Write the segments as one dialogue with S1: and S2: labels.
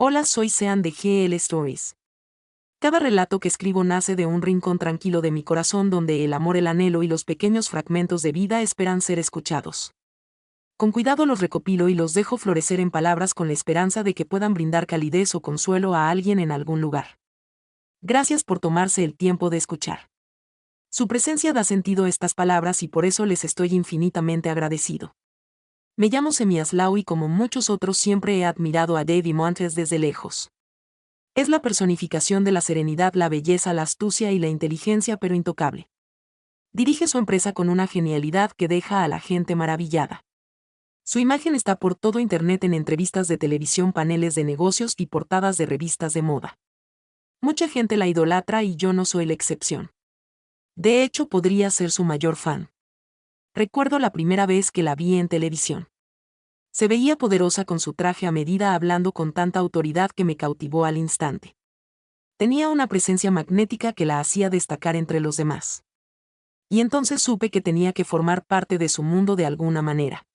S1: Hola, soy Sean de GL Stories. Cada relato que escribo nace de un rincón tranquilo de mi corazón donde el amor, el anhelo y los pequeños fragmentos de vida esperan ser escuchados. Con cuidado los recopilo y los dejo florecer en palabras con la esperanza de que puedan brindar calidez o consuelo a alguien en algún lugar. Gracias por tomarse el tiempo de escuchar. Su presencia da sentido a estas palabras y por eso les estoy infinitamente agradecido. Me llamo Semiaslao y como muchos otros siempre he admirado a Davy Montes desde lejos. Es la personificación de la serenidad, la belleza, la astucia y la inteligencia pero intocable. Dirige su empresa con una genialidad que deja a la gente maravillada. Su imagen está por todo internet en entrevistas de televisión, paneles de negocios y portadas de revistas de moda. Mucha gente la idolatra y yo no soy la excepción. De hecho, podría ser su mayor fan. Recuerdo la primera vez que la vi en televisión. Se veía poderosa con su traje a medida hablando con tanta autoridad que me cautivó al instante. Tenía una presencia magnética que la hacía destacar entre los demás. Y entonces supe que tenía que formar parte de su mundo de alguna manera.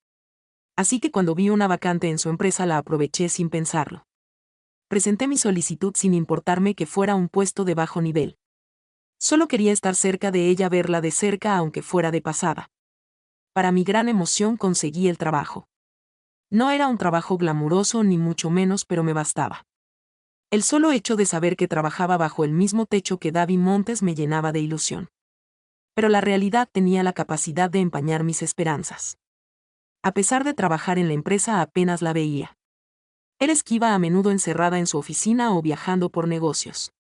S1: Así que cuando vi una vacante en su empresa la aproveché sin pensarlo. Presenté mi solicitud sin importarme que fuera un puesto de bajo nivel. Solo quería estar cerca de ella, verla de cerca aunque fuera de pasada. Para mi gran emoción conseguí el trabajo. No era un trabajo glamuroso ni mucho menos, pero me bastaba. El solo hecho de saber que trabajaba bajo el mismo techo que Davy Montes me llenaba de ilusión. Pero la realidad tenía la capacidad de empañar mis esperanzas. A pesar de trabajar en la empresa apenas la veía. Era esquiva, a menudo encerrada en su oficina o viajando por negocios.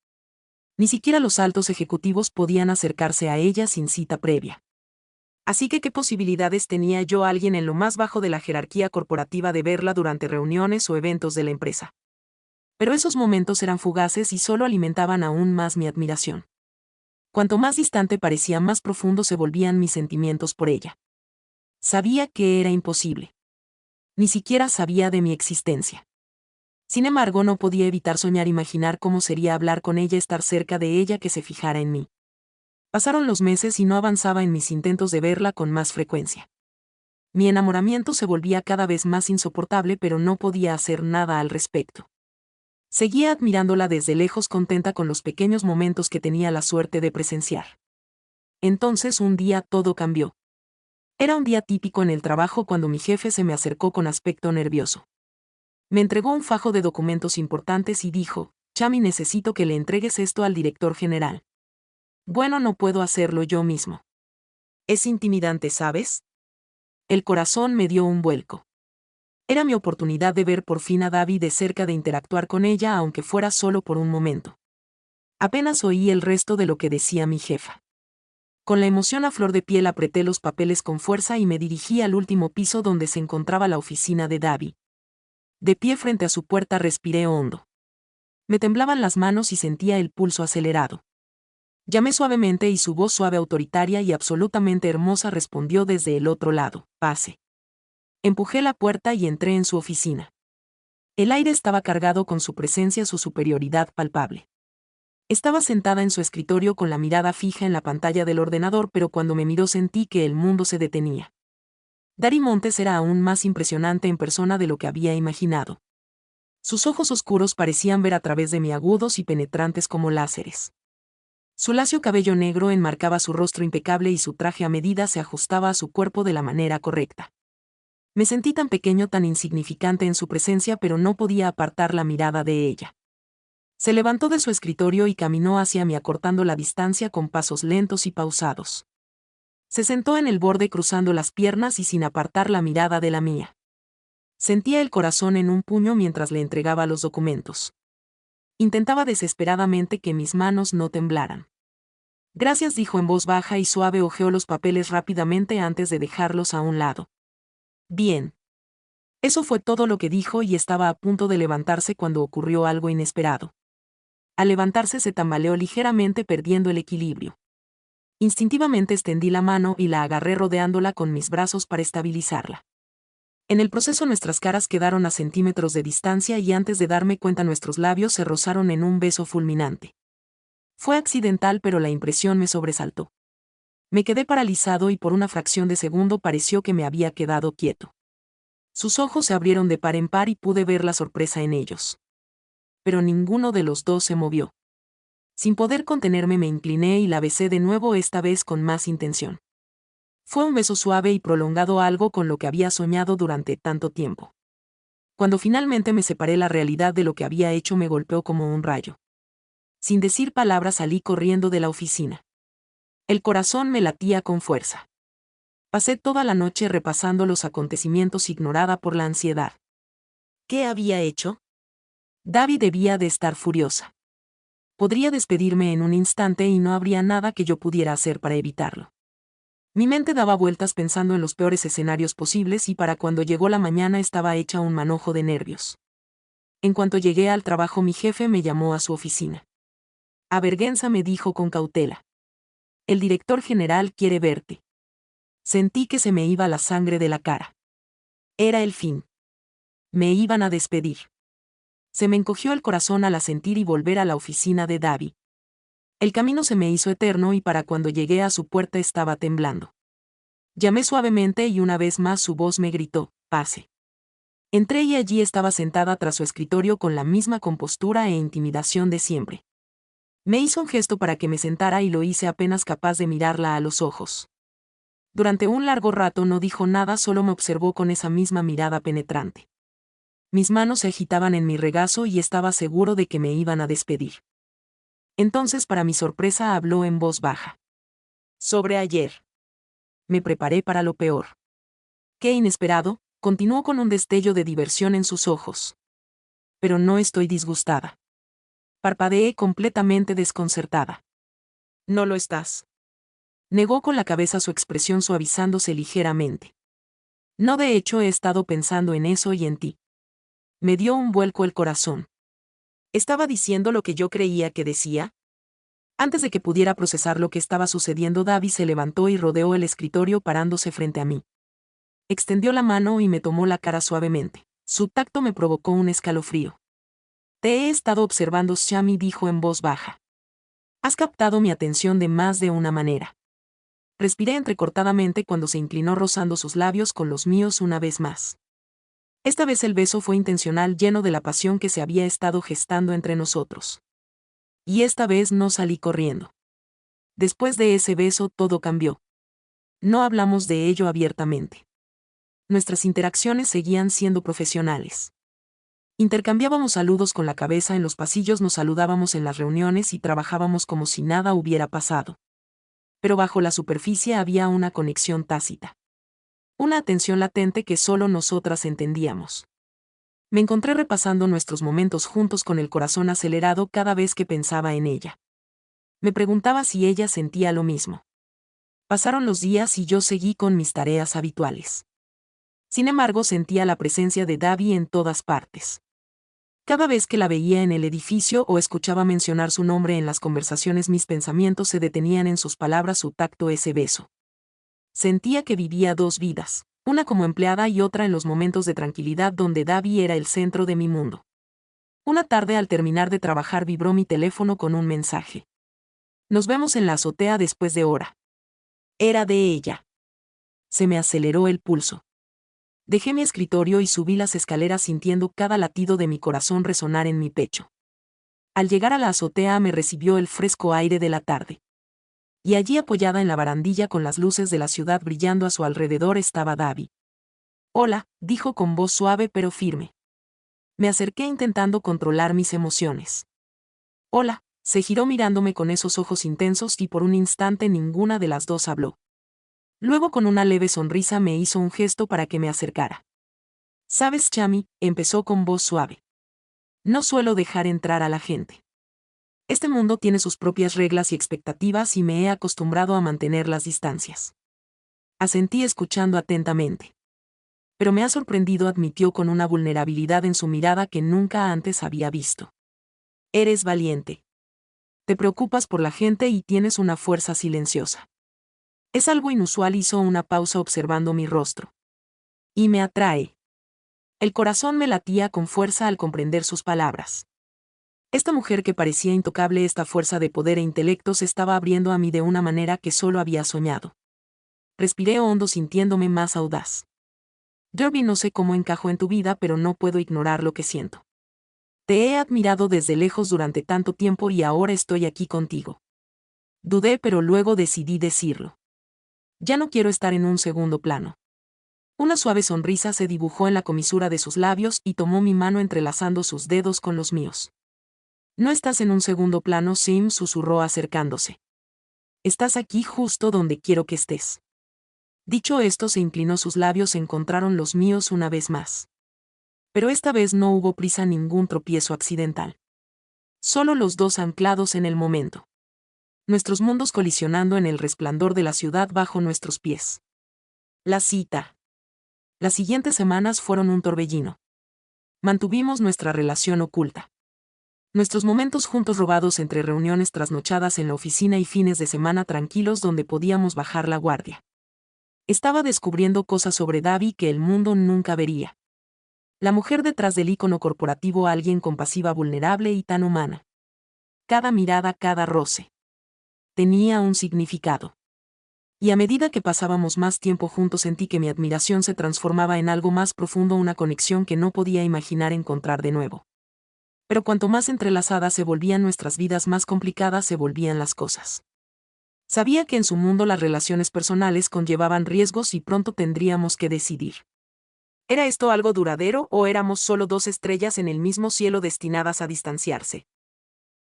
S1: Ni siquiera los altos ejecutivos podían acercarse a ella sin cita previa. Así que, ¿qué posibilidades tenía yo, alguien en lo más bajo de la jerarquía corporativa, de verla durante reuniones o eventos de la empresa? Pero esos momentos eran fugaces y solo alimentaban aún más mi admiración. Cuanto más distante parecía, más profundos se volvían mis sentimientos por ella. Sabía que era imposible. Ni siquiera sabía de mi existencia. Sin embargo, no podía evitar soñar, imaginar cómo sería hablar con ella, estar cerca de ella, que se fijara en mí. Pasaron los meses y no avanzaba en mis intentos de verla con más frecuencia. Mi enamoramiento se volvía cada vez más insoportable, pero no podía hacer nada al respecto. Seguía admirándola desde lejos, contenta con los pequeños momentos que tenía la suerte de presenciar. Entonces un día todo cambió. Era un día típico en el trabajo cuando mi jefe se me acercó con aspecto nervioso. Me entregó un fajo de documentos importantes y dijo: Chami, necesito que le entregues esto al director general. Bueno, no puedo hacerlo yo mismo. Es intimidante, ¿sabes? El corazón me dio un vuelco. Era mi oportunidad de ver por fin a Davy de cerca, de interactuar con ella aunque fuera solo por un momento. Apenas oí el resto de lo que decía mi jefa. Con la emoción a flor de piel apreté los papeles con fuerza y me dirigí al último piso donde se encontraba la oficina de Davy. De pie frente a su puerta respiré hondo. Me temblaban las manos y sentía el pulso acelerado. Llamé suavemente y su voz suave, autoritaria y absolutamente hermosa respondió desde el otro lado: pase. Empujé la puerta y entré en su oficina. El aire estaba cargado con su presencia, su superioridad palpable. Estaba sentada en su escritorio con la mirada fija en la pantalla del ordenador, pero cuando me miró sentí que el mundo se detenía. Davy Montes era aún más impresionante en persona de lo que había imaginado. Sus ojos oscuros parecían ver a través de mí, agudos y penetrantes como láseres. Su lacio cabello negro enmarcaba su rostro impecable y su traje a medida se ajustaba a su cuerpo de la manera correcta. Me sentí tan pequeño, tan insignificante en su presencia, pero no podía apartar la mirada de ella. Se levantó de su escritorio y caminó hacia mí, acortando la distancia con pasos lentos y pausados. Se sentó en el borde cruzando las piernas y sin apartar la mirada de la mía. Sentía el corazón en un puño mientras le entregaba los documentos. Intentaba desesperadamente que mis manos no temblaran. Gracias, dijo en voz baja y suave. Hojeó los papeles rápidamente antes de dejarlos a un lado. Bien. Eso fue todo lo que dijo y estaba a punto de levantarse cuando ocurrió algo inesperado. Al levantarse se tambaleó ligeramente, perdiendo el equilibrio. Instintivamente extendí la mano y la agarré, rodeándola con mis brazos para estabilizarla. En el proceso nuestras caras quedaron a centímetros de distancia y antes de darme cuenta nuestros labios se rozaron en un beso fulminante. Fue accidental, pero la impresión me sobresaltó. Me quedé paralizado y por una fracción de segundo pareció que me había quedado quieto. Sus ojos se abrieron de par en par y pude ver la sorpresa en ellos. pero ninguno de los dos se movió. Sin poder contenerme me incliné y la besé de nuevo, esta vez con más intención. Fue un beso suave y prolongado, algo con lo que había soñado durante tanto tiempo. Cuando finalmente me separé, la realidad de lo que había hecho me golpeó como un rayo. Sin decir palabras salí corriendo de la oficina. El corazón me latía con fuerza. Pasé toda la noche repasando los acontecimientos, ignorada por la ansiedad. ¿Qué había hecho? Davi debía de estar furiosa. Podría despedirme en un instante y no habría nada que yo pudiera hacer para evitarlo. Mi mente daba vueltas pensando en los peores escenarios posibles y para cuando llegó la mañana estaba hecha un manojo de nervios. En cuanto llegué al trabajo, mi jefe me llamó a su oficina. Avergüenza, me dijo con cautela. El director general quiere verte. Sentí que se me iba la sangre de la cara. Era el fin. Me iban a despedir. Se me encogió el corazón al asentir y volver a la oficina de Davi. El camino se me hizo eterno y para cuando llegué a su puerta estaba temblando. Llamé suavemente y una vez más su voz me gritó, pase. Entré y allí estaba sentada tras su escritorio con la misma compostura e intimidación de siempre. Me hizo un gesto para que me sentara y lo hice apenas capaz de mirarla a los ojos. Durante un largo rato no dijo nada, solo me observó con esa misma mirada penetrante. Mis manos se agitaban en mi regazo y estaba seguro de que me iban a despedir. Entonces, para mi sorpresa, habló en voz baja. Sobre ayer. Me preparé para lo peor. Qué inesperado, continuó con un destello de diversión en sus ojos. Pero no estoy disgustada. Parpadeé completamente desconcertada. ¿No lo estás? Negó con la cabeza, su expresión suavizándose ligeramente. No, de hecho he estado pensando en eso y en ti. Me dio un vuelco el corazón. ¿Estaba diciendo lo que yo creía que decía? Antes de que pudiera procesar lo que estaba sucediendo, Davi se levantó y rodeó el escritorio parándose frente a mí. Extendió la mano y me tomó la cara suavemente. Su tacto me provocó un escalofrío. Te he estado observando, Shami, dijo en voz baja. Has captado mi atención de más de una manera. Respiré entrecortadamente cuando se inclinó rozando sus labios con los míos una vez más. Esta vez el beso fue intencional, lleno de la pasión que se había estado gestando entre nosotros. Y esta vez no salí corriendo. Después de ese beso todo cambió. No hablamos de ello abiertamente. Nuestras interacciones seguían siendo profesionales. Intercambiábamos saludos con la cabeza en los pasillos, nos saludábamos en las reuniones y trabajábamos como si nada hubiera pasado. Pero bajo la superficie había una conexión tácita. Una atención latente que solo nosotras entendíamos. Me encontré repasando nuestros momentos juntos con el corazón acelerado cada vez que pensaba en ella. Me preguntaba si ella sentía lo mismo. Pasaron los días y yo seguí con mis tareas habituales. Sin embargo, sentía la presencia de Davi en todas partes. Cada vez que la veía en el edificio o escuchaba mencionar su nombre en las conversaciones, mis pensamientos se detenían en sus palabras, su tacto, ese beso. Sentía que vivía dos vidas, una como empleada y otra en los momentos de tranquilidad donde Davi era el centro de mi mundo. Una tarde, al terminar de trabajar, vibró mi teléfono con un mensaje. Nos vemos en la azotea después de hora. Era de ella. Se me aceleró el pulso. Dejé mi escritorio y subí las escaleras sintiendo cada latido de mi corazón resonar en mi pecho. Al llegar a la azotea me recibió el fresco aire de la tarde. Y allí, apoyada en la barandilla con las luces de la ciudad brillando a su alrededor, estaba Davi. Hola, dijo con voz suave pero firme. Me acerqué intentando controlar mis emociones. Hola, se giró mirándome con esos ojos intensos y por un instante ninguna de las dos habló. Luego, con una leve sonrisa, me hizo un gesto para que me acercara. Sabes, Chami, empezó con voz suave. No suelo dejar entrar a la gente. Este mundo tiene sus propias reglas y expectativas y me he acostumbrado a mantener las distancias. Asentí escuchando atentamente. Pero me ha sorprendido, admitió con una vulnerabilidad en su mirada que nunca antes había visto. Eres valiente. Te preocupas por la gente y tienes una fuerza silenciosa. Es algo inusual, hizo una pausa observando mi rostro. Y me atrae. El corazón me latía con fuerza al comprender sus palabras. Esta mujer que parecía intocable, esta fuerza de poder e intelecto, se estaba abriendo a mí de una manera que solo había soñado. Respiré hondo sintiéndome más audaz. Derby, no sé cómo encajo en tu vida, pero no puedo ignorar lo que siento. Te he admirado desde lejos durante tanto tiempo y ahora estoy aquí contigo. Dudé, pero luego decidí decirlo. Ya no quiero estar en un segundo plano. Una suave sonrisa se dibujó en la comisura de sus labios y tomó mi mano entrelazando sus dedos con los míos. No estás en un segundo plano, Sim, susurró acercándose. Estás aquí justo donde quiero que estés. Dicho esto, se inclinó, sus labios encontraron los míos una vez más. Pero esta vez no hubo prisa, ningún tropiezo accidental. Solo los dos anclados en el momento. Nuestros mundos colisionando en el resplandor de la ciudad bajo nuestros pies. La cita. Las siguientes semanas fueron un torbellino. Mantuvimos nuestra relación oculta. Nuestros momentos juntos robados entre reuniones trasnochadas en la oficina y fines de semana tranquilos donde podíamos bajar la guardia. Estaba descubriendo cosas sobre Davi que el mundo nunca vería. La mujer detrás del ícono corporativo, alguien compasiva, vulnerable y tan humana. Cada mirada, cada roce. Tenía un significado. Y a medida que pasábamos más tiempo juntos sentí que mi admiración se transformaba en algo más profundo, una conexión que no podía imaginar encontrar de nuevo. Pero cuanto más entrelazadas se volvían nuestras vidas, más complicadas se volvían las cosas. Sabía que en su mundo las relaciones personales conllevaban riesgos y pronto tendríamos que decidir. ¿Era esto algo duradero o éramos solo dos estrellas en el mismo cielo destinadas a distanciarse?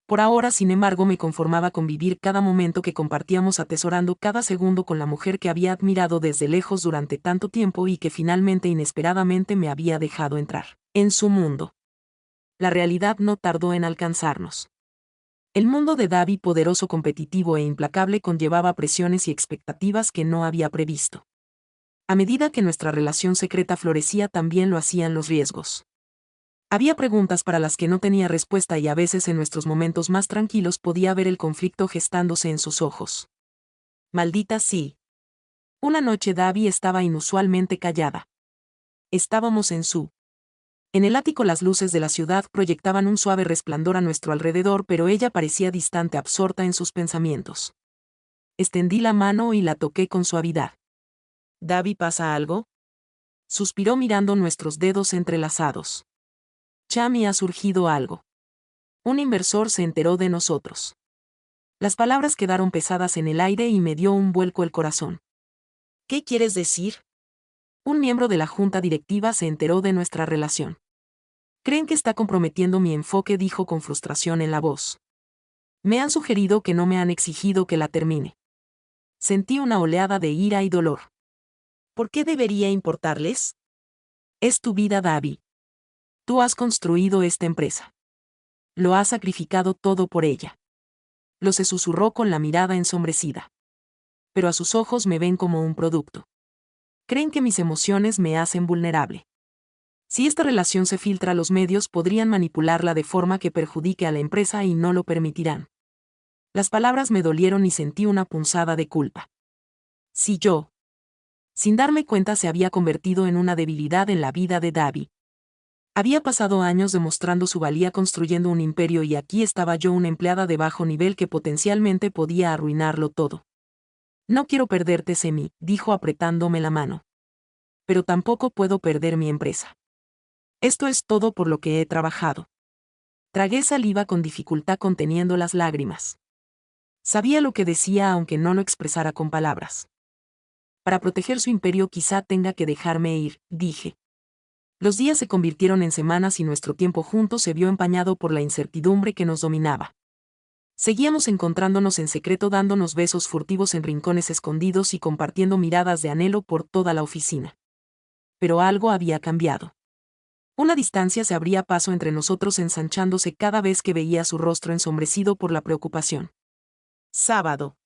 S1: Por ahora, sin embargo, me conformaba con vivir cada momento que compartíamos, atesorando cada segundo con la mujer que había admirado desde lejos durante tanto tiempo y que finalmente, inesperadamente, me había dejado entrar en su mundo. La realidad no tardó en alcanzarnos. El mundo de Davi, poderoso, competitivo e implacable, conllevaba presiones y expectativas que no había previsto. A medida que nuestra relación secreta florecía, también lo hacían los riesgos. Había preguntas para las que no tenía respuesta y a veces en nuestros momentos más tranquilos podía ver el conflicto gestándose en sus ojos. Maldita sí. Una noche Davi estaba inusualmente callada. Estábamos en el ático. Las luces de la ciudad proyectaban un suave resplandor a nuestro alrededor, pero ella parecía distante, absorta en sus pensamientos. Extendí la mano y la toqué con suavidad. ¿Davi, pasa algo? Suspiró mirando nuestros dedos entrelazados. Chami, ha surgido algo. Un inversor se enteró de nosotros. Las palabras quedaron pesadas en el aire y me dio un vuelco el corazón. ¿Qué quieres decir? Un miembro de la junta directiva se enteró de nuestra relación. Creen que está comprometiendo mi enfoque, dijo con frustración en la voz. Me han sugerido que no me han exigido que la termine. Sentí una oleada de ira y dolor. ¿Por qué debería importarles? Es tu vida, Davi. Tú has construido esta empresa. Lo has sacrificado todo por ella. Lo se susurró con la mirada ensombrecida. Pero a sus ojos me ven como un producto. Creen que mis emociones me hacen vulnerable. Si esta relación se filtra a los medios, podrían manipularla de forma que perjudique a la empresa y no lo permitirán. Las palabras me dolieron y sentí una punzada de culpa. Si yo, sin darme cuenta, se había convertido en una debilidad en la vida de Davi. Había pasado años demostrando su valía, construyendo un imperio, y aquí estaba yo, una empleada de bajo nivel que potencialmente podía arruinarlo todo. No quiero perderte, Semi, dijo apretándome la mano. Pero tampoco puedo perder mi empresa. Esto es todo por lo que he trabajado. Tragué saliva con dificultad, conteniendo las lágrimas. Sabía lo que decía, aunque no lo expresara con palabras. Para proteger su imperio quizá tenga que dejarme ir, dije. Los días se convirtieron en semanas y nuestro tiempo juntos se vio empañado por la incertidumbre que nos dominaba. Seguíamos encontrándonos en secreto, dándonos besos furtivos en rincones escondidos y compartiendo miradas de anhelo por toda la oficina. Pero algo había cambiado. Una distancia se abría paso entre nosotros, ensanchándose cada vez que veía su rostro ensombrecido por la preocupación. Sábado.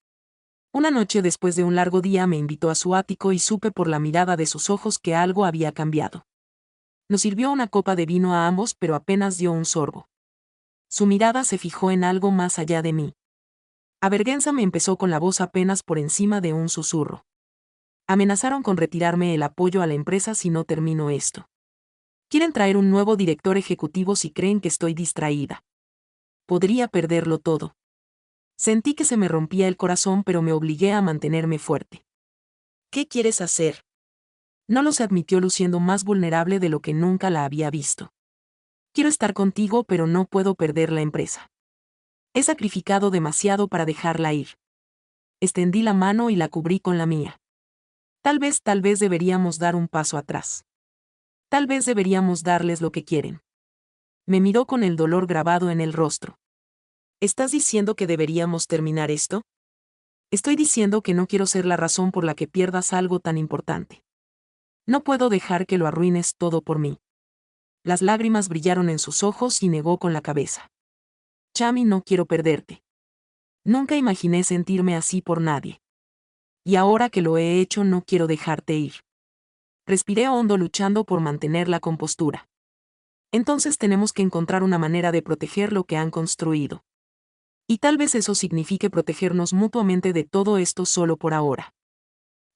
S1: Una noche después de un largo día me invitó a su ático y supe por la mirada de sus ojos que algo había cambiado. Nos sirvió una copa de vino a ambos, pero apenas dio un sorbo. Su mirada se fijó en algo más allá de mí. Avergüenza, empezó con la voz apenas por encima de un susurro. Amenazaron con retirarme el apoyo a la empresa si no termino esto. Quieren traer un nuevo director ejecutivo si creen que estoy distraída. Podría perderlo todo. Sentí que se me rompía el corazón, pero me obligué a mantenerme fuerte. ¿Qué quieres hacer? No lo se admitió, luciendo más vulnerable de lo que nunca la había visto. Quiero estar contigo, pero no puedo perder la empresa. He sacrificado demasiado para dejarla ir. Extendí la mano y la cubrí con la mía. Tal vez deberíamos dar un paso atrás. Tal vez deberíamos darles lo que quieren. Me miró con el dolor grabado en el rostro. ¿Estás diciendo que deberíamos terminar esto? Estoy diciendo que no quiero ser la razón por la que pierdas algo tan importante. No puedo dejar que lo arruines todo por mí. Las lágrimas brillaron en sus ojos y negó con la cabeza. Chami, no quiero perderte. Nunca imaginé sentirme así por nadie. Y ahora que lo he hecho no quiero dejarte ir. Respiré hondo luchando por mantener la compostura. Entonces tenemos que encontrar una manera de proteger lo que han construido. Y tal vez eso signifique protegernos mutuamente de todo esto solo por ahora.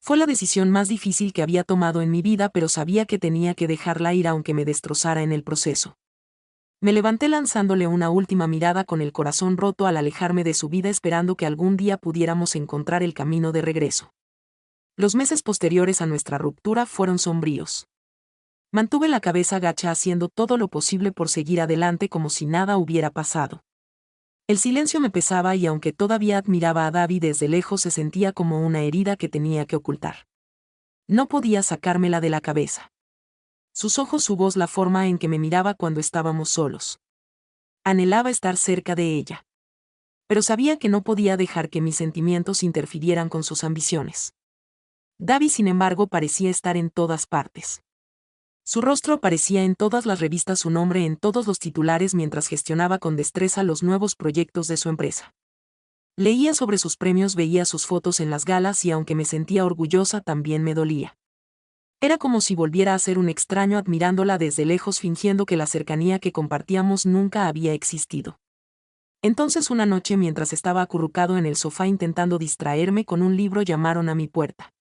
S1: Fue la decisión más difícil que había tomado en mi vida, pero sabía que tenía que dejarla ir aunque me destrozara en el proceso. Me levanté lanzándole una última mirada con el corazón roto al alejarme de su vida, esperando que algún día pudiéramos encontrar el camino de regreso. Los meses posteriores a nuestra ruptura fueron sombríos. Mantuve la cabeza gacha haciendo todo lo posible por seguir adelante como si nada hubiera pasado. El silencio me pesaba y aunque todavía admiraba a Davi desde lejos se sentía como una herida que tenía que ocultar. No podía sacármela de la cabeza. Sus ojos, su voz, la forma en que me miraba cuando estábamos solos. Anhelaba estar cerca de ella. Pero sabía que no podía dejar que mis sentimientos interfirieran con sus ambiciones. Davi, sin embargo, parecía estar en todas partes. Su rostro aparecía en todas las revistas, su nombre en todos los titulares mientras gestionaba con destreza los nuevos proyectos de su empresa. Leía sobre sus premios, veía sus fotos en las galas y aunque me sentía orgullosa también me dolía. Era como si volviera a ser un extraño admirándola desde lejos, fingiendo que la cercanía que compartíamos nunca había existido. Entonces una noche, mientras estaba acurrucado en el sofá intentando distraerme con un libro, llamaron a mi puerta.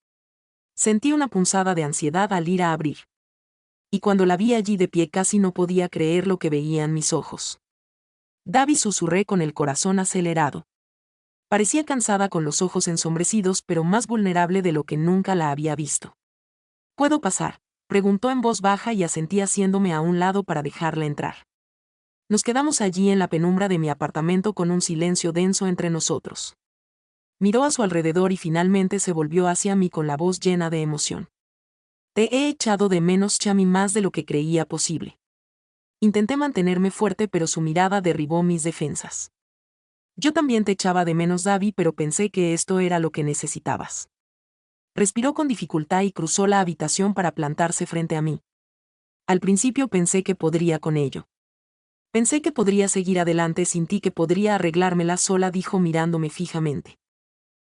S1: Sentí una punzada de ansiedad al ir a abrir. Y cuando la vi allí de pie casi no podía creer lo que veían mis ojos. Davi, susurré con el corazón acelerado. Parecía cansada, con los ojos ensombrecidos, pero más vulnerable de lo que nunca la había visto. ¿Puedo pasar?, preguntó en voz baja y asentí haciéndome a un lado para dejarla entrar. Nos quedamos allí en la penumbra de mi apartamento con un silencio denso entre nosotros. Miró a su alrededor y finalmente se volvió hacia mí con la voz llena de emoción. Te he echado de menos, Chami, más de lo que creía posible. Intenté mantenerme fuerte, pero su mirada derribó mis defensas. Yo también te echaba de menos, Davi, pero pensé que esto era lo que necesitabas. Respiró con dificultad y cruzó la habitación para plantarse frente a mí. Al principio pensé que podría con ello. Pensé que podría seguir adelante sin ti, que podría arreglármela sola, dijo mirándome fijamente.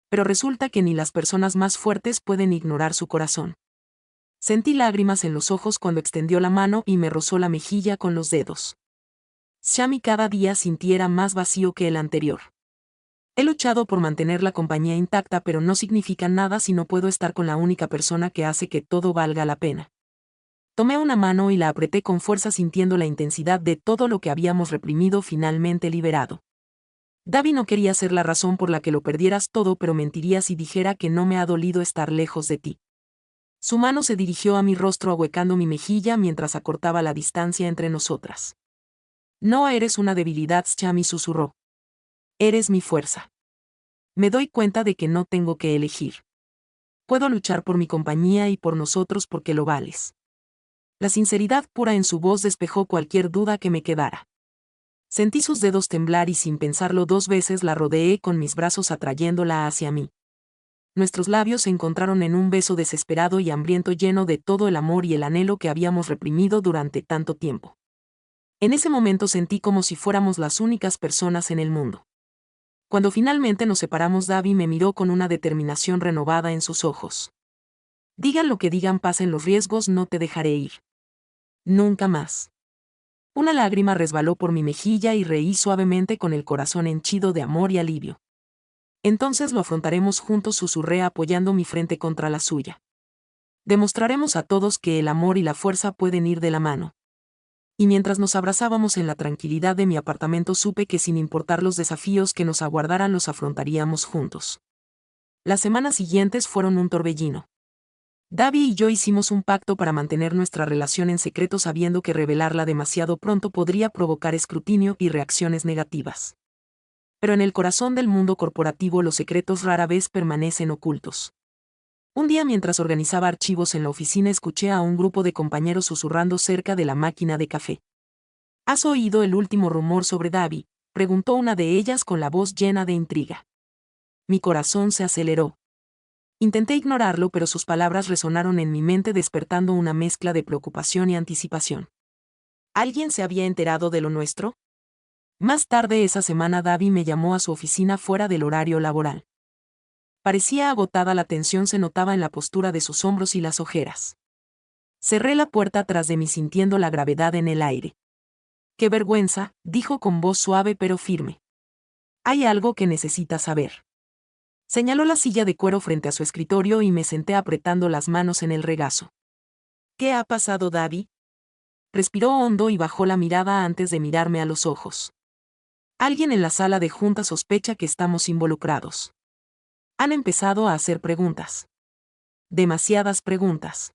S1: Pero resulta que ni las personas más fuertes pueden ignorar su corazón. Sentí lágrimas en los ojos cuando extendió la mano y me rozó la mejilla con los dedos. Chami, cada día sin ti era más vacío que el anterior. He luchado por mantener la compañía intacta, pero no significa nada si no puedo estar con la única persona que hace que todo valga la pena. Tomé una mano y la apreté con fuerza, sintiendo la intensidad de todo lo que habíamos reprimido finalmente liberado. Davi, no quería ser la razón por la que lo perdieras todo, pero mentiría si dijera que no me ha dolido estar lejos de ti. Su mano se dirigió a mi rostro ahuecando mi mejilla mientras acortaba la distancia entre nosotras. No eres una debilidad, Chami, susurró. Eres mi fuerza. Me doy cuenta de que no tengo que elegir. Puedo luchar por mi compañía y por nosotros porque lo vales. La sinceridad pura en su voz despejó cualquier duda que me quedara. Sentí sus dedos temblar y sin pensarlo dos veces la rodeé con mis brazos atrayéndola hacia mí. Nuestros labios se encontraron en un beso desesperado y hambriento, lleno de todo el amor y el anhelo que habíamos reprimido durante tanto tiempo. En ese momento sentí como si fuéramos las únicas personas en el mundo. Cuando finalmente nos separamos, Davi me miró con una determinación renovada en sus ojos. Digan lo que digan, pasen los riesgos, no te dejaré ir. Nunca más. Una lágrima resbaló por mi mejilla y reí suavemente con el corazón henchido de amor y alivio. Entonces lo afrontaremos juntos, susurré apoyando mi frente contra la suya. Demostraremos a todos que el amor y la fuerza pueden ir de la mano. Y mientras nos abrazábamos en la tranquilidad de mi apartamento, supe que sin importar los desafíos que nos aguardaran, los afrontaríamos juntos. Las semanas siguientes fueron un torbellino. Davi y yo hicimos un pacto para mantener nuestra relación en secreto sabiendo que revelarla demasiado pronto podría provocar escrutinio y reacciones negativas. Pero en el corazón del mundo corporativo los secretos rara vez permanecen ocultos. Un día mientras organizaba archivos en la oficina escuché a un grupo de compañeros susurrando cerca de la máquina de café. ¿Has oído el último rumor sobre Davi?, preguntó una de ellas con la voz llena de intriga. Mi corazón se aceleró. Intenté ignorarlo, pero sus palabras resonaron en mi mente despertando una mezcla de preocupación y anticipación. ¿Alguien se había enterado de lo nuestro? Más tarde esa semana Davi me llamó a su oficina fuera del horario laboral. Parecía agotada, la tensión se notaba en la postura de sus hombros y las ojeras. Cerré la puerta tras de mí sintiendo la gravedad en el aire. «Qué vergüenza», dijo con voz suave pero firme. «Hay algo que necesitas saber». Señaló la silla de cuero frente a su escritorio y me senté apretando las manos en el regazo. «¿Qué ha pasado, Davi?» Respiró hondo y bajó la mirada antes de mirarme a los ojos. «Alguien en la sala de junta sospecha que estamos involucrados. Han empezado a hacer preguntas. Demasiadas preguntas.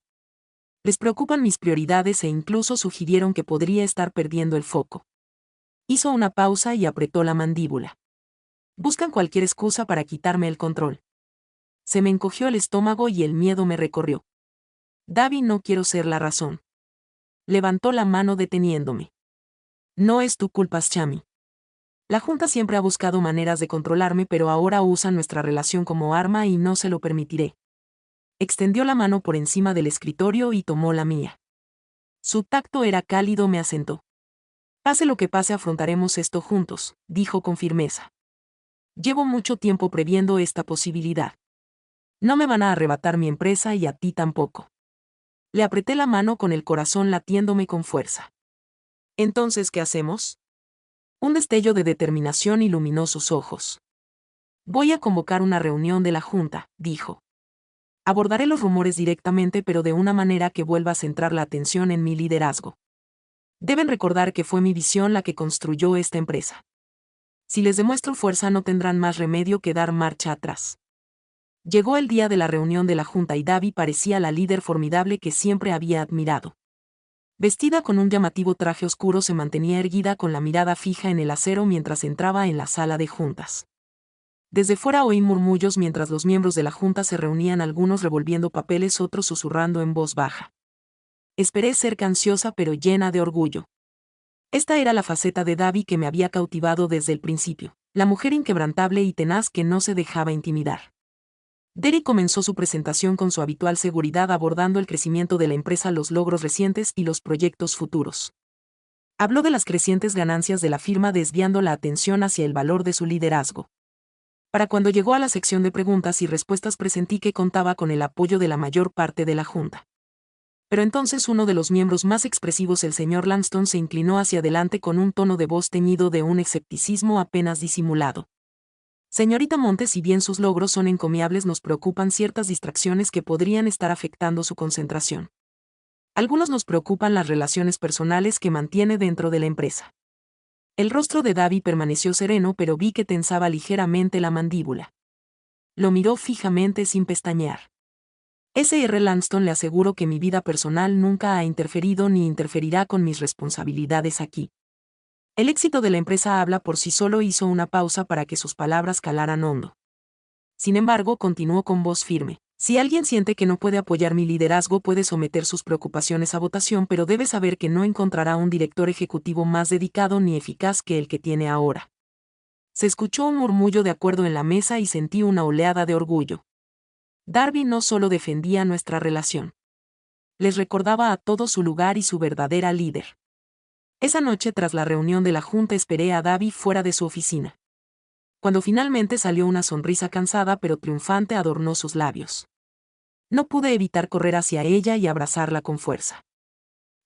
S1: Les preocupan mis prioridades e incluso sugirieron que podría estar perdiendo el foco». Hizo una pausa y apretó la mandíbula. «Buscan cualquier excusa para quitarme el control». Se me encogió el estómago y el miedo me recorrió. «Davi, no quiero ser la razón». Levantó la mano deteniéndome. «No es tu culpa, Shami. La Junta siempre ha buscado maneras de controlarme, pero ahora usan nuestra relación como arma y no se lo permitiré». Extendió la mano por encima del escritorio y tomó la mía. Su tacto era cálido, me asentó. «Pase lo que pase, afrontaremos esto juntos», dijo con firmeza. «Llevo mucho tiempo previendo esta posibilidad. No me van a arrebatar mi empresa y a ti tampoco». Le apreté la mano con el corazón latiéndome con fuerza. «¿Entonces qué hacemos?». Un destello de determinación iluminó sus ojos. «Voy a convocar una reunión de la Junta», dijo. «Abordaré los rumores directamente, pero de una manera que vuelva a centrar la atención en mi liderazgo. Deben recordar que fue mi visión la que construyó esta empresa. Si les demuestro fuerza no tendrán más remedio que dar marcha atrás». Llegó el día de la reunión de la Junta y Davi parecía la líder formidable que siempre había admirado. Vestida con un llamativo traje oscuro se mantenía erguida con la mirada fija en el acero mientras entraba en la sala de juntas. Desde fuera oí murmullos mientras los miembros de la Junta se reunían, algunos revolviendo papeles, otros susurrando en voz baja. Esperé cerca, ansiosa pero llena de orgullo. Esta era la faceta de Davi que me había cautivado desde el principio, la mujer inquebrantable y tenaz que no se dejaba intimidar. Derek comenzó su presentación con su habitual seguridad, abordando el crecimiento de la empresa, los logros recientes y los proyectos futuros. Habló de las crecientes ganancias de la firma, desviando la atención hacia el valor de su liderazgo. Para cuando llegó a la sección de preguntas y respuestas presentí que contaba con el apoyo de la mayor parte de la Junta. Pero entonces uno de los miembros más expresivos, el señor Langston, se inclinó hacia adelante con un tono de voz teñido de un escepticismo apenas disimulado. «Señorita Montes, si bien sus logros son encomiables, nos preocupan ciertas distracciones que podrían estar afectando su concentración. Algunos nos preocupan las relaciones personales que mantiene dentro de la empresa». El rostro de Davi permaneció sereno, pero vi que tensaba ligeramente la mandíbula. Lo miró fijamente sin pestañear. «Sr. Langston, le aseguro que mi vida personal nunca ha interferido ni interferirá con mis responsabilidades aquí. El éxito de la empresa habla por sí solo». Hizo una pausa para que sus palabras calaran hondo. Sin embargo, continuó con voz firme. «Si alguien siente que no puede apoyar mi liderazgo, puede someter sus preocupaciones a votación, pero debe saber que no encontrará un director ejecutivo más dedicado ni eficaz que el que tiene ahora». Se escuchó un murmullo de acuerdo en la mesa y sentí una oleada de orgullo. Darby no solo defendía nuestra relación. Les recordaba a todos su lugar y su verdadera líder. Esa noche, tras la reunión de la Junta, esperé a Davi fuera de su oficina. Cuando finalmente salió, una sonrisa cansada pero triunfante adornó sus labios. No pude evitar correr hacia ella y abrazarla con fuerza.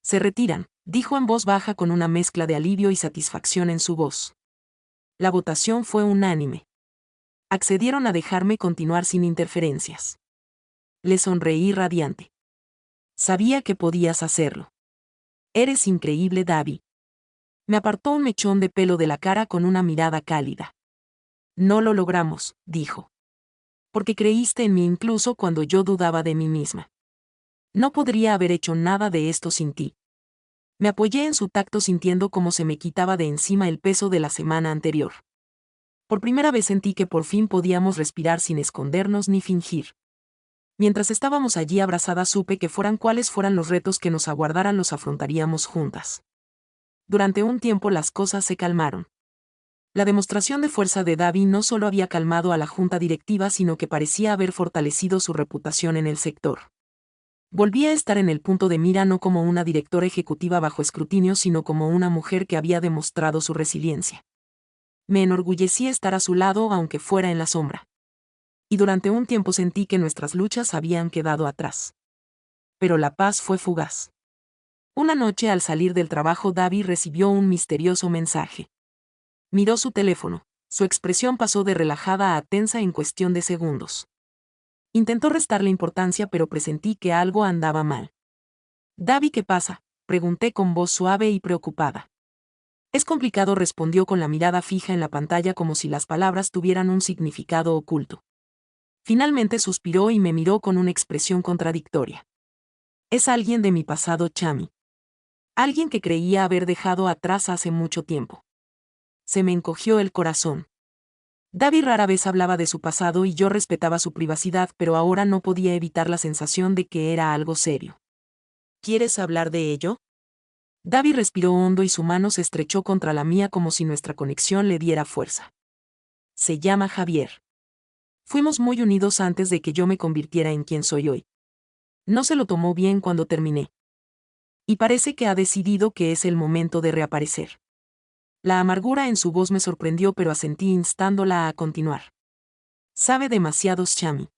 S1: «Se retiran», dijo en voz baja con una mezcla de alivio y satisfacción en su voz. La votación fue unánime. Accedieron a dejarme continuar sin interferencias. Le sonreí radiante. «Sabía que podías hacerlo. Eres increíble, Davi». Me apartó un mechón de pelo de la cara con una mirada cálida. «No lo logramos», dijo. «Porque creíste en mí incluso cuando yo dudaba de mí misma. No podría haber hecho nada de esto sin ti. Me apoyé en su tacto sintiendo cómo se me quitaba de encima el peso de la semana anterior. Por primera vez sentí que por fin podíamos respirar sin escondernos ni fingir. Mientras estábamos allí abrazadas supe que fueran cuales fueran los retos que nos aguardaran los afrontaríamos juntas. Durante un tiempo las cosas se calmaron. La demostración de fuerza de Davi no solo había calmado a la junta directiva sino que parecía haber fortalecido su reputación en el sector. Volvía a estar en el punto de mira no como una directora ejecutiva bajo escrutinio sino como una mujer que había demostrado su resiliencia. Me enorgullecía estar a su lado aunque fuera en la sombra. Y durante un tiempo sentí que nuestras luchas habían quedado atrás. Pero la paz fue fugaz. Una noche al salir del trabajo Davi recibió un misterioso mensaje. Miró su teléfono, su expresión pasó de relajada a tensa en cuestión de segundos. Intentó restarle importancia pero presentí que algo andaba mal. «Davi, ¿qué pasa?», pregunté con voz suave y preocupada. «Es complicado», respondió con la mirada fija en la pantalla como si las palabras tuvieran un significado oculto. Finalmente suspiró y me miró con una expresión contradictoria. «Es alguien de mi pasado, Chami. Alguien que creía haber dejado atrás hace mucho tiempo». Se me encogió el corazón. Davi rara vez hablaba de su pasado y yo respetaba su privacidad, pero ahora no podía evitar la sensación de que era algo serio. «¿Quieres hablar de ello?». Davi respiró hondo y su mano se estrechó contra la mía como si nuestra conexión le diera fuerza. «Se llama Javier. Fuimos muy unidos antes de que yo me convirtiera en quien soy hoy. No se lo tomó bien cuando terminé. Y parece que ha decidido que es el momento de reaparecer». La amargura en su voz me sorprendió pero asentí instándola a continuar. «Sabe demasiados, Chami.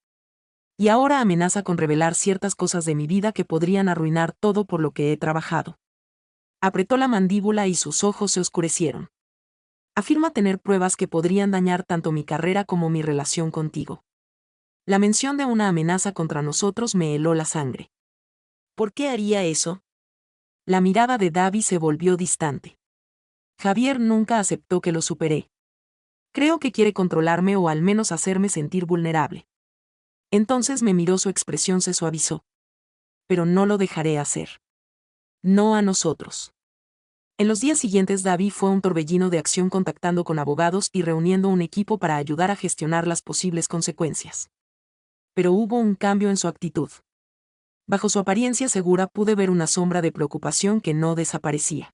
S1: Y ahora amenaza con revelar ciertas cosas de mi vida que podrían arruinar todo por lo que he trabajado». Apretó la mandíbula y sus ojos se oscurecieron. «Afirma tener pruebas que podrían dañar tanto mi carrera como mi relación contigo». La mención de una amenaza contra nosotros me heló la sangre. «¿Por qué haría eso?». La mirada de Davi se volvió distante. «Javier nunca aceptó que lo superé. Creo que quiere controlarme o al menos hacerme sentir vulnerable». Entonces me miró, su expresión se suavizó. «Pero no lo dejaré hacer. No a nosotros». En los días siguientes Davi fue un torbellino de acción contactando con abogados y reuniendo un equipo para ayudar a gestionar las posibles consecuencias. Pero hubo un cambio en su actitud. Bajo su apariencia segura pude ver una sombra de preocupación que no desaparecía.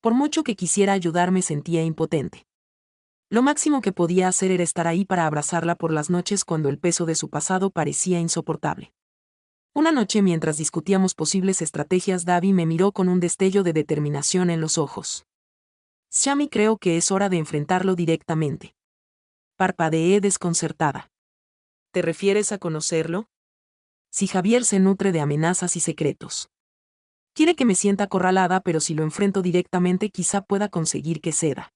S1: Por mucho que quisiera ayudar me sentía impotente. Lo máximo que podía hacer era estar ahí para abrazarla por las noches cuando el peso de su pasado parecía insoportable. Una noche mientras discutíamos posibles estrategias Davi me miró con un destello de determinación en los ojos. «Chami, creo que es hora de enfrentarlo directamente». Parpadeé desconcertada. «¿Te refieres a conocerlo?». «Si Javier se nutre de amenazas y secretos. Quiere que me sienta acorralada, pero si lo enfrento directamente quizá pueda conseguir que ceda».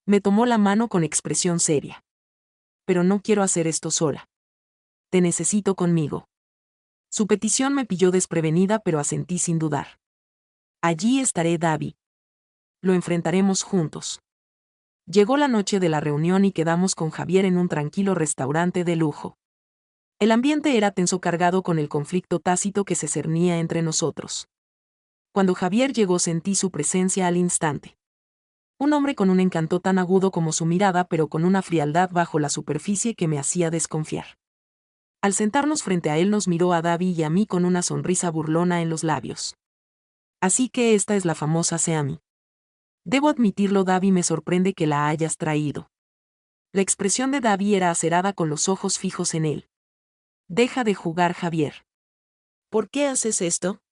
S1: Me tomó la mano con expresión seria. «Pero no quiero hacer esto sola. Te necesito conmigo». Su petición me pilló desprevenida pero asentí sin dudar. «Allí estaré, Davi. Lo enfrentaremos juntos». Llegó la noche de la reunión y quedamos con Javier en un tranquilo restaurante de lujo. El ambiente era tenso, cargado con el conflicto tácito que se cernía entre nosotros. Cuando Javier llegó sentí su presencia al instante. Un hombre con un encanto tan agudo como su mirada, pero con una frialdad bajo la superficie que me hacía desconfiar. Al sentarnos frente a él nos miró a Davi y a mí con una sonrisa burlona en los labios. «Así que esta es la famosa Seami. Debo admitirlo, Davi, me sorprende que la hayas traído». La expresión de Davi era acerada con los ojos fijos en él. «Deja de jugar, Javier». «¿Por qué haces esto?».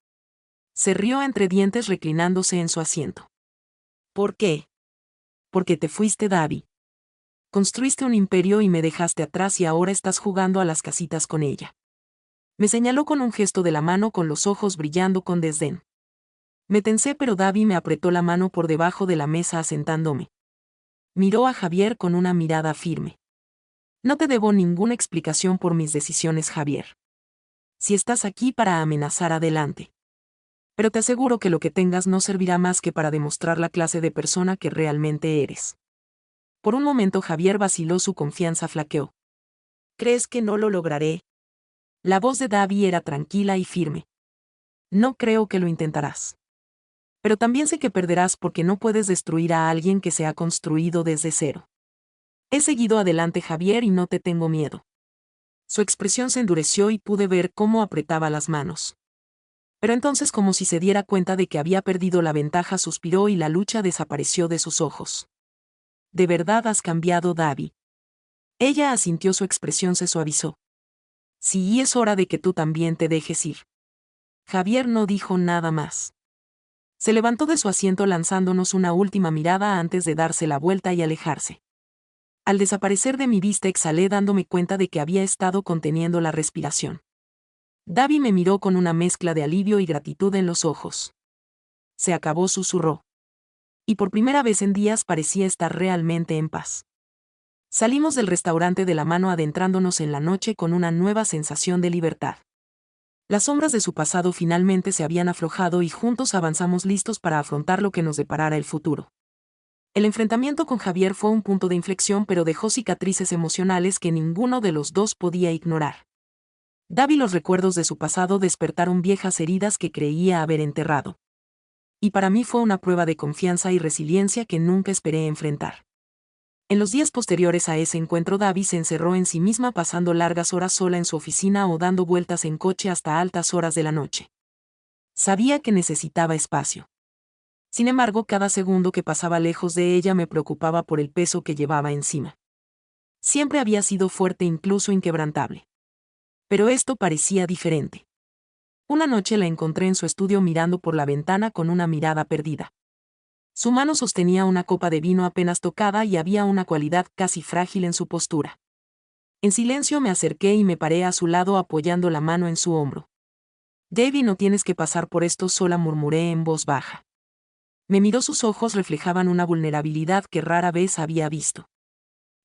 S1: Se rió entre dientes reclinándose en su asiento. «¿Por qué?». «Porque te fuiste, Davi. Construiste un imperio y me dejaste atrás y ahora estás jugando a las casitas con ella». Me señaló con un gesto de la mano con los ojos brillando con desdén. Me tensé pero Davi me apretó la mano por debajo de la mesa asentándome. Miró a Javier con una mirada firme. «No te debo ninguna explicación por mis decisiones, Javier. Si estás aquí para amenazar, adelante. Pero te aseguro que lo que tengas no servirá más que para demostrar la clase de persona que realmente eres». Por un momento Javier vaciló, su confianza flaqueó. «¿Crees que no lo lograré?». La voz de Davi era tranquila y firme. No creo que lo intentarás. Pero también sé que perderás porque no puedes destruir a alguien que se ha construido desde cero. He seguido adelante, Javier, y no te tengo miedo. Su expresión se endureció y pude ver cómo apretaba las manos. Pero entonces, como si se diera cuenta de que había perdido la ventaja, suspiró y la lucha desapareció de sus ojos. ¿De verdad has cambiado, Davi? Ella asintió, su expresión se suavizó. Sí, y es hora de que tú también te dejes ir. Javier no dijo nada más. Se levantó de su asiento lanzándonos una última mirada antes de darse la vuelta y alejarse. Al desaparecer de mi vista exhalé dándome cuenta de que había estado conteniendo la respiración. Davi me miró con una mezcla de alivio y gratitud en los ojos. Se acabó, susurró. Y por primera vez en días parecía estar realmente en paz. Salimos del restaurante de la mano, adentrándonos en la noche con una nueva sensación de libertad. Las sombras de su pasado finalmente se habían aflojado y juntos avanzamos listos para afrontar lo que nos deparara el futuro. El enfrentamiento con Javier fue un punto de inflexión, pero dejó cicatrices emocionales que ninguno de los dos podía ignorar. Davi, los recuerdos de su pasado despertaron viejas heridas que creía haber enterrado. Y para mí fue una prueba de confianza y resiliencia que nunca esperé enfrentar. En los días posteriores a ese encuentro, Davi se encerró en sí misma, pasando largas horas sola en su oficina o dando vueltas en coche hasta altas horas de la noche. Sabía que necesitaba espacio. Sin embargo, cada segundo que pasaba lejos de ella me preocupaba por el peso que llevaba encima. Siempre había sido fuerte, incluso inquebrantable. Pero esto parecía diferente. Una noche la encontré en su estudio mirando por la ventana con una mirada perdida. Su mano sostenía una copa de vino apenas tocada y había una cualidad casi frágil en su postura. En silencio me acerqué y me paré a su lado apoyando la mano en su hombro. Davi, no tienes que pasar por esto sola, murmuré en voz baja. Me miró, sus ojos reflejaban una vulnerabilidad que rara vez había visto.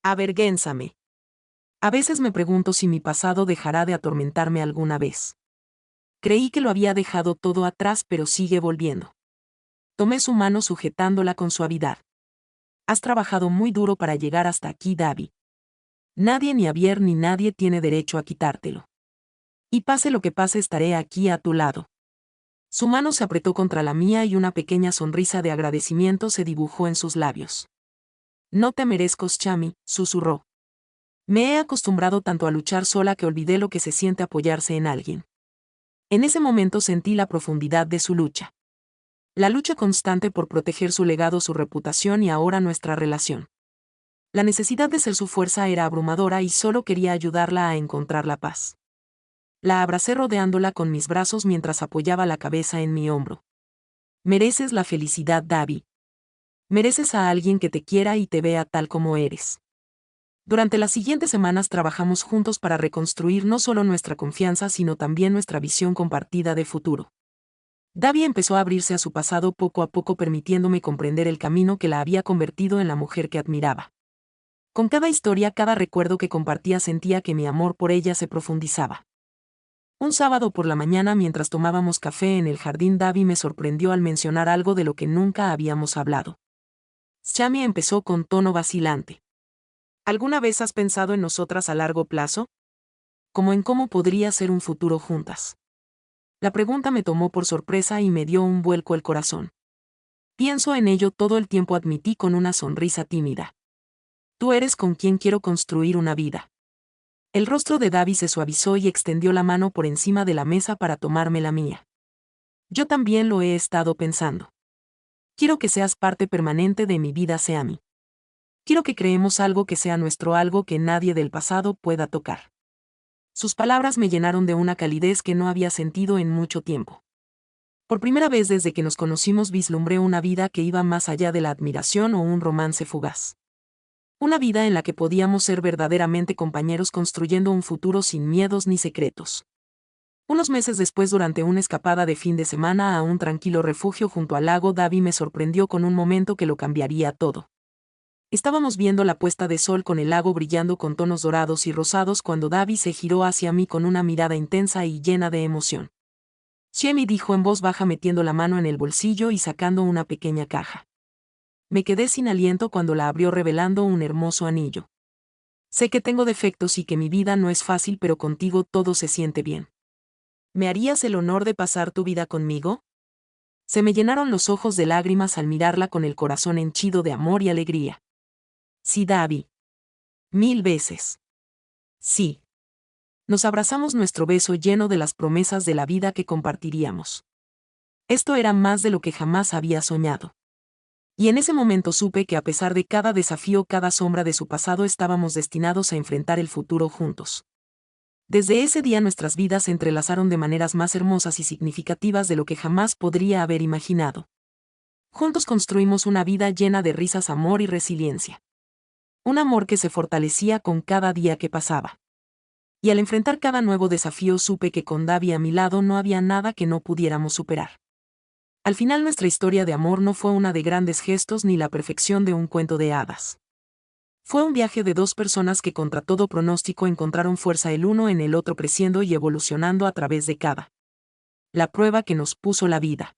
S1: Avergüénzame. A veces me pregunto si mi pasado dejará de atormentarme alguna vez. Creí que lo había dejado todo atrás, pero sigue volviendo. Tomé su mano sujetándola con suavidad. Has trabajado muy duro para llegar hasta aquí, Davi. Nadie, ni Javier ni nadie, tiene derecho a quitártelo. Y pase lo que pase, estaré aquí a tu lado. Su mano se apretó contra la mía y una pequeña sonrisa de agradecimiento se dibujó en sus labios. No te merezco, Chami, susurró. Me he acostumbrado tanto a luchar sola que olvidé lo que se siente apoyarse en alguien. En ese momento sentí la profundidad de su lucha. La lucha constante por proteger su legado, su reputación y ahora nuestra relación. La necesidad de ser su fuerza era abrumadora y solo quería ayudarla a encontrar la paz. La abracé rodeándola con mis brazos mientras apoyaba la cabeza en mi hombro. Mereces la felicidad, Davi. Mereces a alguien que te quiera y te vea tal como eres. Durante las siguientes semanas trabajamos juntos para reconstruir no solo nuestra confianza, sino también nuestra visión compartida de futuro. Davi empezó a abrirse a su pasado poco a poco, permitiéndome comprender el camino que la había convertido en la mujer que admiraba. Con cada historia, cada recuerdo que compartía, sentía que mi amor por ella se profundizaba. Un sábado por la mañana, mientras tomábamos café en el jardín, Davi me sorprendió al mencionar algo de lo que nunca habíamos hablado. Chami, empezó con tono vacilante. ¿Alguna vez has pensado en nosotras a largo plazo? Como en cómo podría ser un futuro juntas. La pregunta me tomó por sorpresa y me dio un vuelco el corazón. Pienso en ello todo el tiempo, admití con una sonrisa tímida. Tú eres con quien quiero construir una vida. El rostro de Davi se suavizó y extendió la mano por encima de la mesa para tomarme la mía. Yo también lo he estado pensando. Quiero que seas parte permanente de mi vida, Seami. Quiero que creemos algo que sea nuestro, algo que nadie del pasado pueda tocar. Sus palabras me llenaron de una calidez que no había sentido en mucho tiempo. Por primera vez desde que nos conocimos vislumbré una vida que iba más allá de la admiración o un romance fugaz. Una vida en la que podíamos ser verdaderamente compañeros, construyendo un futuro sin miedos ni secretos. Unos meses después, durante una escapada de fin de semana a un tranquilo refugio junto al lago, Davi me sorprendió con un momento que lo cambiaría todo. Estábamos viendo la puesta de sol con el lago brillando con tonos dorados y rosados cuando Davi se giró hacia mí con una mirada intensa y llena de emoción. Chemi, dijo en voz baja, metiendo la mano en el bolsillo y sacando una pequeña caja. Me quedé sin aliento cuando la abrió, revelando un hermoso anillo. Sé que tengo defectos y que mi vida no es fácil, pero contigo todo se siente bien. ¿Me harías el honor de pasar tu vida conmigo? Se me llenaron los ojos de lágrimas al mirarla con el corazón henchido de amor y alegría. Sí, Davi. 1000 veces. Sí. Nos abrazamos, nuestro beso lleno de las promesas de la vida que compartiríamos. Esto era más de lo que jamás había soñado. Y en ese momento supe que a pesar de cada desafío, cada sombra de su pasado, estábamos destinados a enfrentar el futuro juntos. Desde ese día nuestras vidas se entrelazaron de maneras más hermosas y significativas de lo que jamás podría haber imaginado. Juntos construimos una vida llena de risas, amor y resiliencia. Un amor que se fortalecía con cada día que pasaba. Y al enfrentar cada nuevo desafío supe que con Davi a mi lado no había nada que no pudiéramos superar. Al final nuestra historia de amor no fue una de grandes gestos ni la perfección de un cuento de hadas. Fue un viaje de dos personas que contra todo pronóstico encontraron fuerza el uno en el otro, creciendo y evolucionando a través de cada la prueba que nos puso la vida.